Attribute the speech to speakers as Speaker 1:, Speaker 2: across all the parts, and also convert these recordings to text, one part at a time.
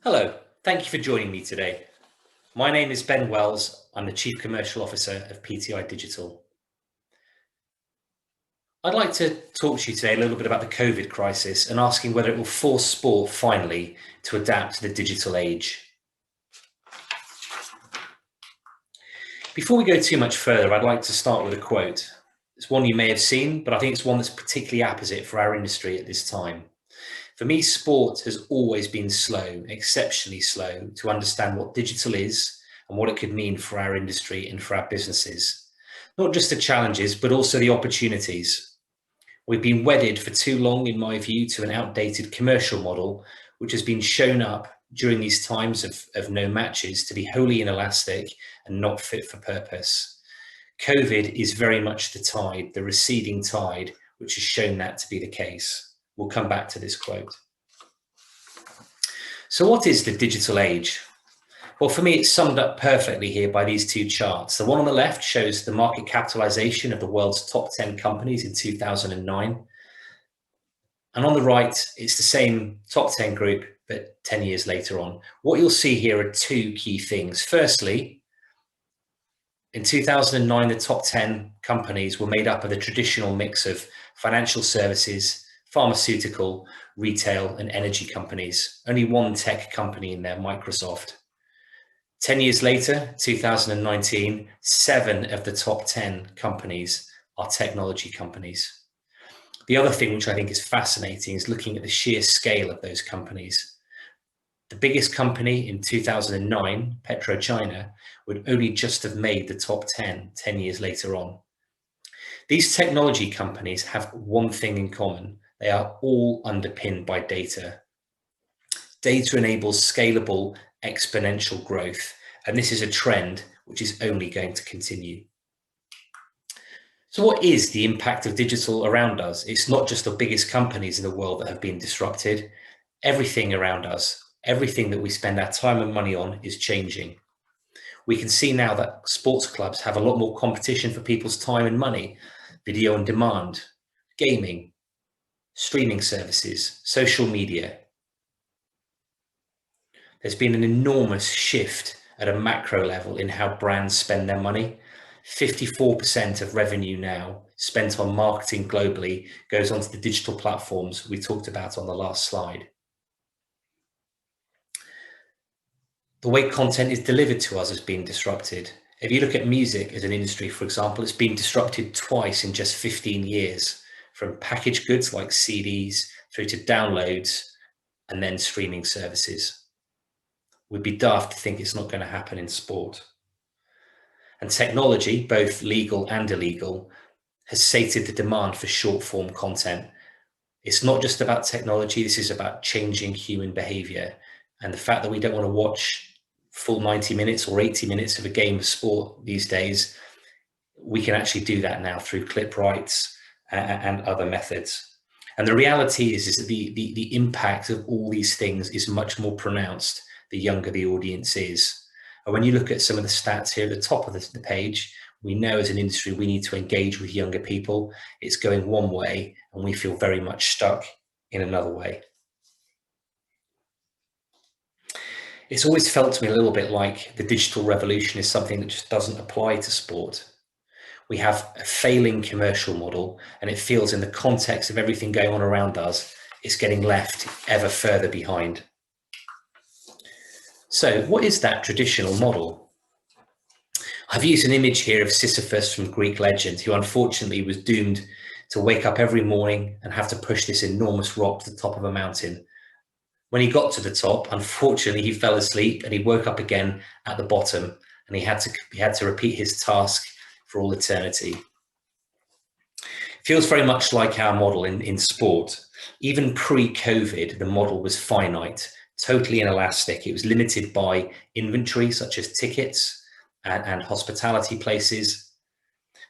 Speaker 1: Hello, thank you for joining me today. My name is Ben Wells. I'm the Chief Commercial Officer of PTI Digital. I'd like to talk to you today a little bit about the COVID crisis and asking whether it will force sport finally to adapt to the digital age. Before we go too much further, I'd like to start with a quote. It's one you may have seen, but I think it's one that's particularly apposite for our industry at this time. For me, sport has always been slow, exceptionally slow, to understand what digital is and what it could mean for our industry and for our businesses. Not just the challenges, but also the opportunities. We've been wedded for too long, in my view, to an outdated commercial model, which has been shown up during these times of no matches to be wholly inelastic and not fit for purpose. COVID is very much the tide, the receding tide, which has shown that to be the case. We'll come back to this quote. So what is the digital age? Well, for me, it's summed up perfectly here by these two charts. The one on the left shows the market capitalization of the world's top 10 companies in 2009. And on the right, it's the same top 10 group, but 10 years later on. What you'll see here are two key things. Firstly, in 2009, the top 10 companies were made up of the traditional mix of financial services, pharmaceutical, retail, and energy companies. Only one tech company in there, Microsoft. 10 years later, 2019, 7 of the top 10 companies are technology companies. The other thing which I think is fascinating is looking at the sheer scale of those companies. The biggest company in 2009, PetroChina, would only just have made the top 10 years later on. These technology companies have one thing in common. They are all underpinned by data. Data enables scalable, exponential growth, and this is a trend which is only going to continue. So what is the impact of digital around us? It's not just the biggest companies in the world that have been disrupted. Everything around us, everything that we spend our time and money on is changing. We can see now that sports clubs have a lot more competition for people's time and money. Video on demand, gaming, streaming services, social media. There's been an enormous shift at a macro level in how brands spend their money. 54% of revenue now spent on marketing globally goes onto the digital platforms we talked about on the last slide. The way content is delivered to us has been disrupted. If you look at music as an industry, for example, it's been disrupted twice in just 15 years. From packaged goods like CDs through to downloads and then streaming services. We'd be daft to think it's not going to happen in sport. And technology, both legal and illegal, has sated the demand for short form content. It's not just about technology, this is about changing human behavior. And the fact that we don't want to watch full 90 minutes or 80 minutes of a game of sport these days, we can actually do that now through clip rights and other methods. And the reality is that the impact of all these things is much more pronounced the younger the audience is. And when you look at some of the stats here at the top of the page, we know as an industry we need to engage with younger people. It's going one way and we feel very much stuck in another way. It's always felt to me a little bit like the digital revolution is something that just doesn't apply to sport. We have a failing commercial model, and it feels in the context of everything going on around us, it's getting left ever further behind. So what is that traditional model? I've used an image here of Sisyphus from Greek legend, who unfortunately was doomed to wake up every morning and have to push this enormous rock to the top of a mountain. When he got to the top, unfortunately, he fell asleep and he woke up again at the bottom, and he had to repeat his task for all eternity. Feels very much like our model in sport. Even pre-COVID, the model was finite, totally inelastic. It was limited by inventory, such as tickets and hospitality places,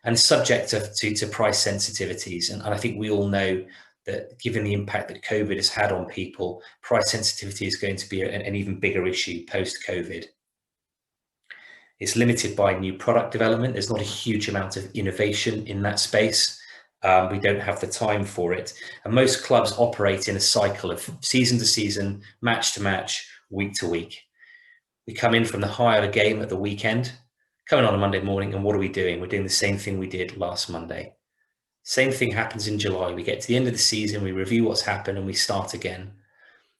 Speaker 1: and subject to price sensitivities. And I think we all know that given the impact that COVID has had on people, price sensitivity is going to be an even bigger issue post-COVID. It's limited by new product development. There's not a huge amount of innovation in that space. We don't have the time for it. And most clubs operate in a cycle of season to season, match to match, week to week. We come in from the high of a game at the weekend, coming on a Monday morning, and what are we doing? We're doing the same thing we did last Monday. Same thing happens in July. We get to the end of the season, we review what's happened, and we start again.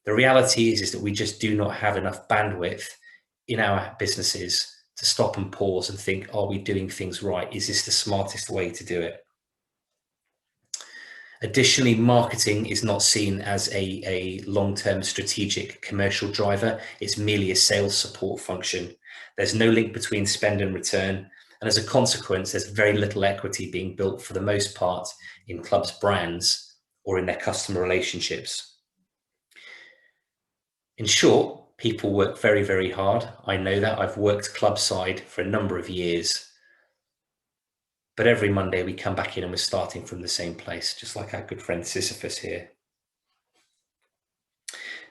Speaker 1: The reality is that we just do not have enough bandwidth in our businesses to stop and pause and think, are we doing things right? Is this the smartest way to do it? Additionally, marketing is not seen as a long-term strategic commercial driver. It's merely a sales support function. There's no link between spend and return. And as a consequence, there's very little equity being built for the most part in clubs' brands or in their customer relationships. In short, people work very, very hard. I know that. I've worked club side for a number of years. But every Monday we come back in and we're starting from the same place, just like our good friend Sisyphus here.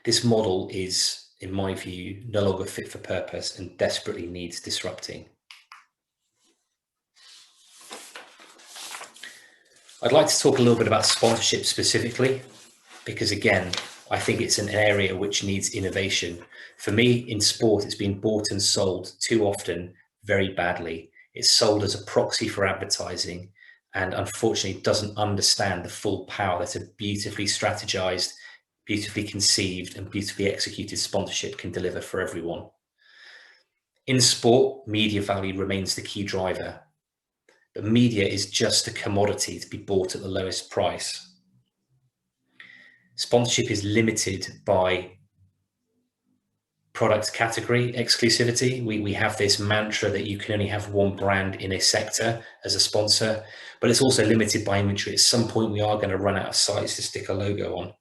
Speaker 1: This model is, in my view, no longer fit for purpose and desperately needs disrupting. I'd like to talk a little bit about sponsorship specifically, because again, I think it's an area which needs innovation. For me, in sport, it's been bought and sold too often very badly. It's sold as a proxy for advertising and unfortunately doesn't understand the full power that a beautifully strategized, beautifully conceived and beautifully executed sponsorship can deliver for everyone. In sport, media value remains the key driver, but media is just a commodity to be bought at the lowest price. Sponsorship is limited by product category exclusivity. We have this mantra that you can only have one brand in a sector as a sponsor, but it's also limited by inventory. At some point, we are going to run out of sites to stick a logo on.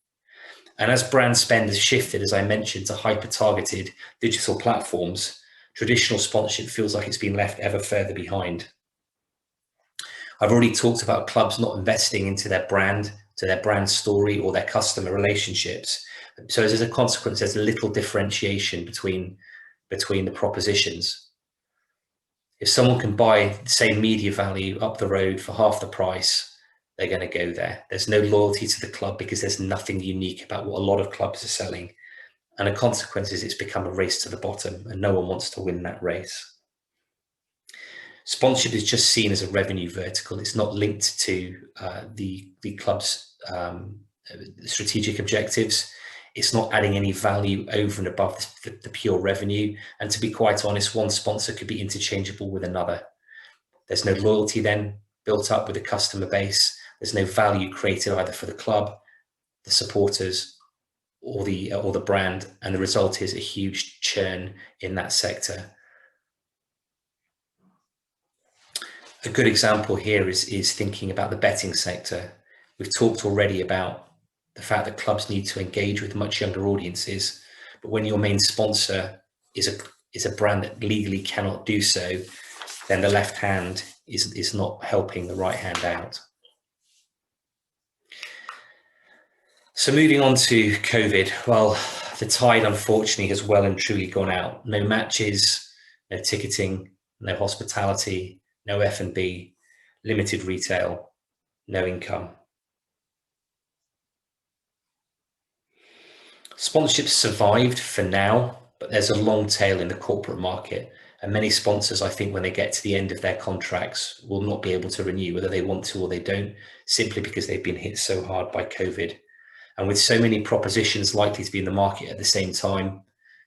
Speaker 1: And as brand spend has shifted, as I mentioned, to hyper-targeted digital platforms, traditional sponsorship feels like it's been left ever further behind. I've already talked about clubs not investing into their brand, to their brand story or their customer relationships. So as a consequence, there's little differentiation between the propositions. If someone can buy the same media value up the road for half the price, they're going to go there. There's no loyalty to the club because there's nothing unique about what a lot of clubs are selling. And the consequence is it's become a race to the bottom and no one wants to win that race. Sponsorship is just seen as a revenue vertical. It's not linked to the club's strategic objectives. It's not adding any value over and above the pure revenue. And to be quite honest, one sponsor could be interchangeable with another. There's no loyalty then built up with the customer base. There's no value created either for the club, the supporters, or the brand. And the result is a huge churn in that sector. A good example here is thinking about the betting sector. We've talked already about the fact that clubs need to engage with much younger audiences, but when your main sponsor is a brand that legally cannot do so, then the left hand is not helping the right hand out. So moving on to COVID, well, the tide unfortunately has well and truly gone out. No matches, no ticketing, no hospitality, no F&B, limited retail, no income. Sponsorship survived for now, but there's a long tail in the corporate market. And many sponsors, I think, when they get to the end of their contracts, will not be able to renew, whether they want to or they don't, simply because they've been hit so hard by COVID. And with so many propositions likely to be in the market at the same time,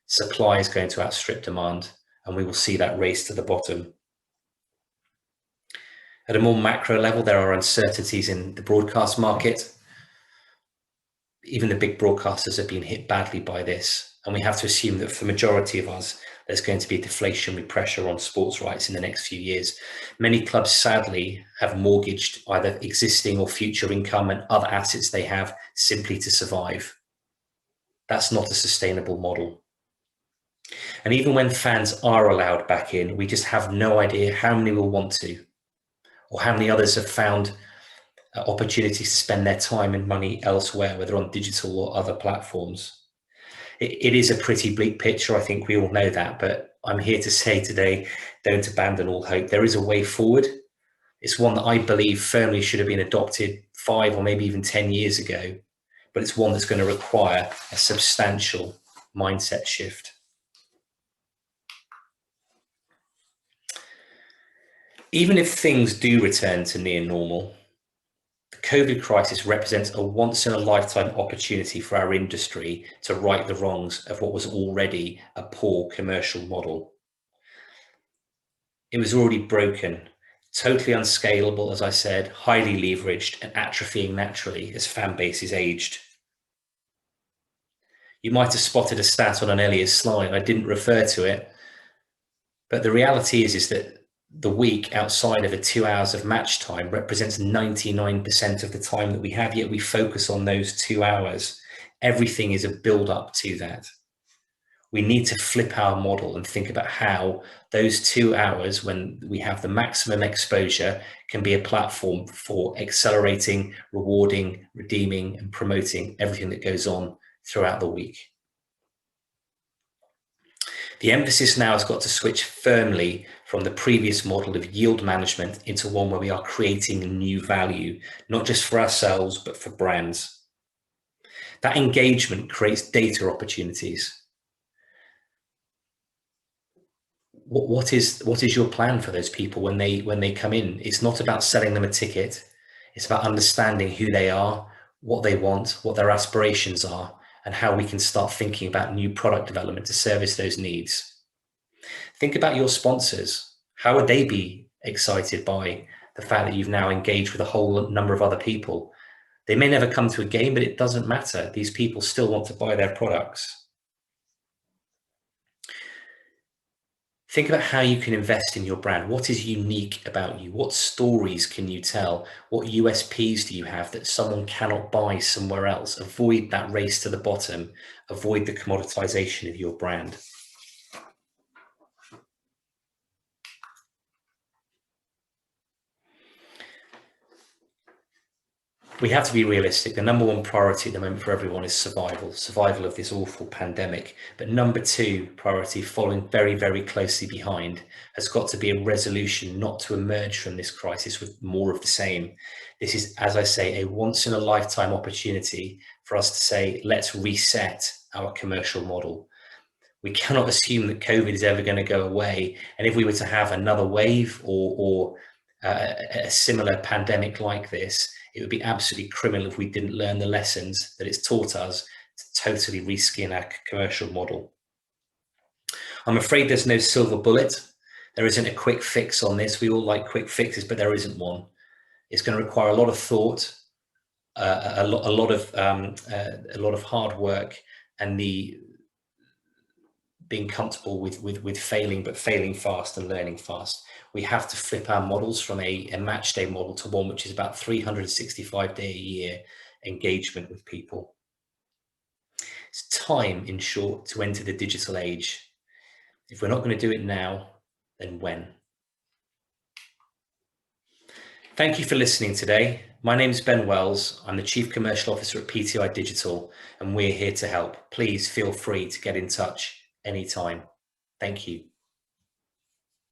Speaker 1: supply is going to outstrip demand, and we will see that race to the bottom. At a more macro level, there are uncertainties in the broadcast market. Even the big broadcasters have been hit badly by this. And we have to assume that for the majority of us, there's going to be deflationary pressure on sports rights in the next few years. Many clubs, sadly, have mortgaged either existing or future income and other assets they have simply to survive. That's not a sustainable model. And even when fans are allowed back in, we just have no idea how many will want to, or how many others have found opportunities to spend their time and money elsewhere, whether on digital or other platforms. It is a pretty bleak picture. I think we all know that, but I'm here to say today, don't abandon all hope. There is a way forward. It's one that I believe firmly should have been adopted 5 or maybe even 10 years ago, but it's one that's going to require a substantial mindset shift. Even if things do return to near normal, the COVID crisis represents a once-in-a-lifetime opportunity for our industry to right the wrongs of what was already a poor commercial model. It was already broken, totally unscalable, as I said, highly leveraged and atrophying naturally as fan bases aged. You might have spotted a stat on an earlier slide. I didn't refer to it, but the reality is that the week outside of 2 hours of match time represents 99% of the time that we have, yet we focus on those 2 hours. Everything is a build up to that. We need to flip our model and think about how those 2 hours, when we have the maximum exposure, can be a platform for accelerating, rewarding, redeeming, and promoting everything that goes on throughout the week. The emphasis now has got to switch firmly from the previous model of yield management into one where we are creating new value, not just for ourselves, but for brands. That engagement creates data opportunities. What is your plan for those people when they come in? It's not about selling them a ticket. It's about understanding who they are, what they want, what their aspirations are, and how we can start thinking about new product development to service those needs. Think about your sponsors. How would they be excited by the fact that you've now engaged with a whole number of other people? They may never come to a game, but it doesn't matter. These people still want to buy their products. Think about how you can invest in your brand. What is unique about you? What stories can you tell? What USPs do you have that someone cannot buy somewhere else? Avoid that race to the bottom. Avoid the commoditization of your brand. We have to be realistic. The number one priority at the moment for everyone is survival of this awful pandemic. But number two priority, following very, very closely behind, has got to be a resolution not to emerge from this crisis with more of the same. This is, as I say, a once in a lifetime opportunity for us to say, let's reset our commercial model. We cannot assume that COVID is ever going to go away. And if we were to have another wave or a similar pandemic like this, it would be absolutely criminal if we didn't learn the lessons that it's taught us to totally reskin our commercial model. I'm afraid there's no silver bullet. There isn't a quick fix on this. We all like quick fixes, but there isn't one. It's going to require a lot of thought, a lot of hard work, and being comfortable with failing, but failing fast and learning fast. We have to flip our models from a match day model to one which is about 365-day a year engagement with people. It's time, in short, to enter the digital age. If we're not going to do it now, then when? Thank you for listening today. My name is Ben Wells. I'm the Chief Commercial Officer at PTI Digital, and we're here to help. Please feel free to get in touch anytime. Thank you.